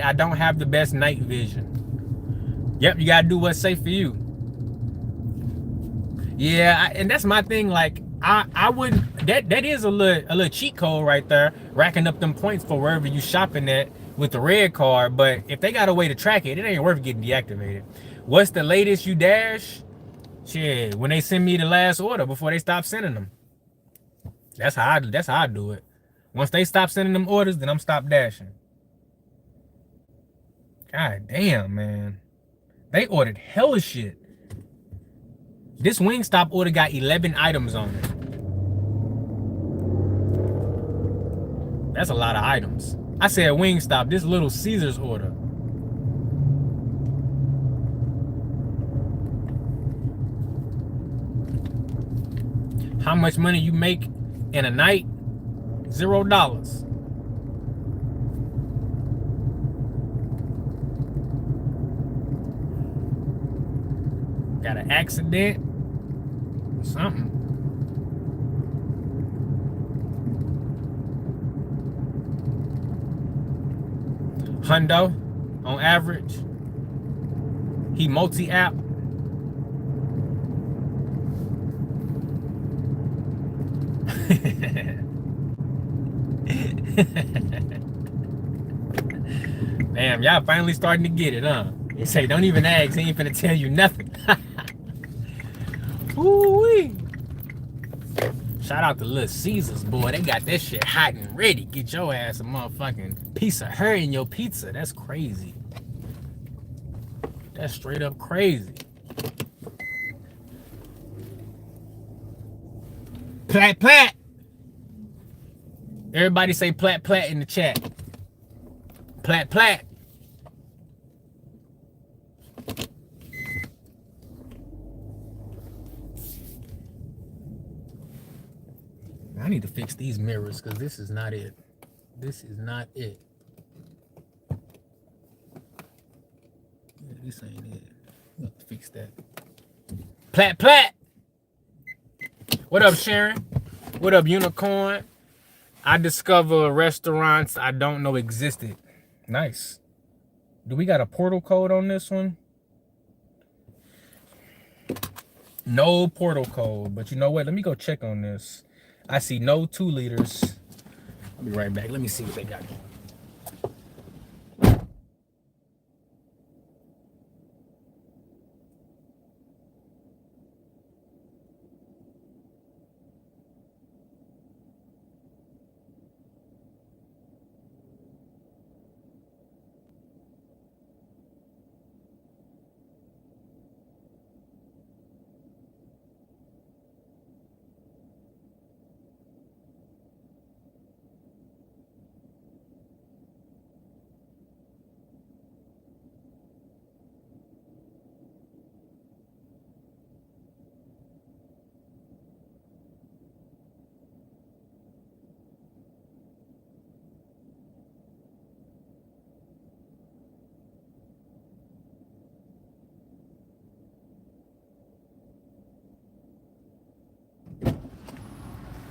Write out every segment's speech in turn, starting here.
I don't have the best night vision. Yep, you gotta do what's safe for you. Yeah, and that's my thing. Like, I wouldn't. That is a little cheat code right there, racking up them points for wherever you shopping at with the red card. But if they got a way to track it, it ain't worth getting deactivated. What's the latest you dash? Shit, when they send me the last order before they stop sending them. That's how I do it. Once they stop sending them orders, then I'm stop dashing. God damn, man. They ordered hella shit. This Wingstop order got 11 items on it. That's a lot of items. I said Wingstop, this Little Caesars order. How much money you make in a night? $0. Got an accident? Something. Hundo, on average. He multi-app. Damn, y'all finally starting to get it, huh? They say don't even ask, he ain't finna tell you nothing. Ooh-wee. Shout out to Little Caesars, boy. They got that shit hot and ready. Get your ass a motherfucking piece of her in your pizza. That's crazy. That's straight up crazy. Plat plat. Everybody say plat plat in the chat. Plat plat. I need to fix these mirrors because this is not it. This is not it. Yeah, this ain't it. We have to fix that. Plat plat. What up, Sharon? What up, Unicorn? I discover restaurants I don't know existed. Nice. Do we got a portal code on this one? No portal code, but you know what? Let me go check on this. I see no 2 liters. I'll be right back. Let me see what they got going.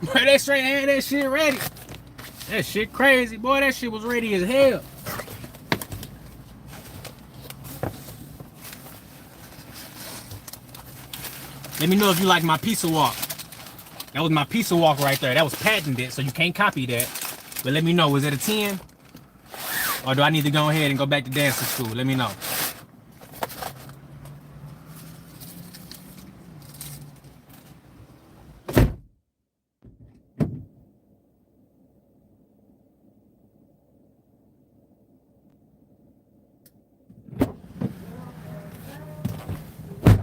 Boy, they straight had that shit ready. That shit crazy. Boy, that shit was ready as hell. Let me know if you like my pizza walk. That was my pizza walk right there. That was patented, so you can't copy that. But let me know, was it a 10? Or do I need to go ahead and go back to dancing school? Let me know.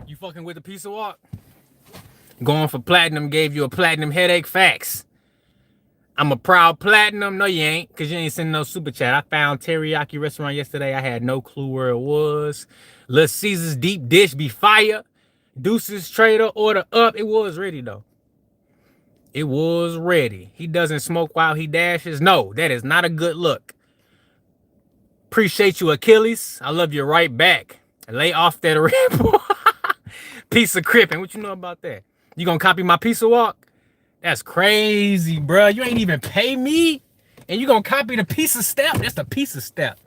You fucking with the pizza walk? Going for platinum gave you a platinum headache. Facts. I'm a proud platinum. No, you ain't, because you ain't sending no super chat. I found teriyaki restaurant yesterday. I had no clue where it was. Little Caesars deep dish be fire. Deuces Trader order up. It was ready, though. It was ready. He doesn't smoke while he dashes. No, that is not a good look. Appreciate you, Achilles. I love you right back. Lay off that Red Bull. Piece of crippin'. What you know about that? You gonna copy my pizza walk? That's crazy, bro. You ain't even pay me, and you gonna copy the pizza step? That's the pizza step.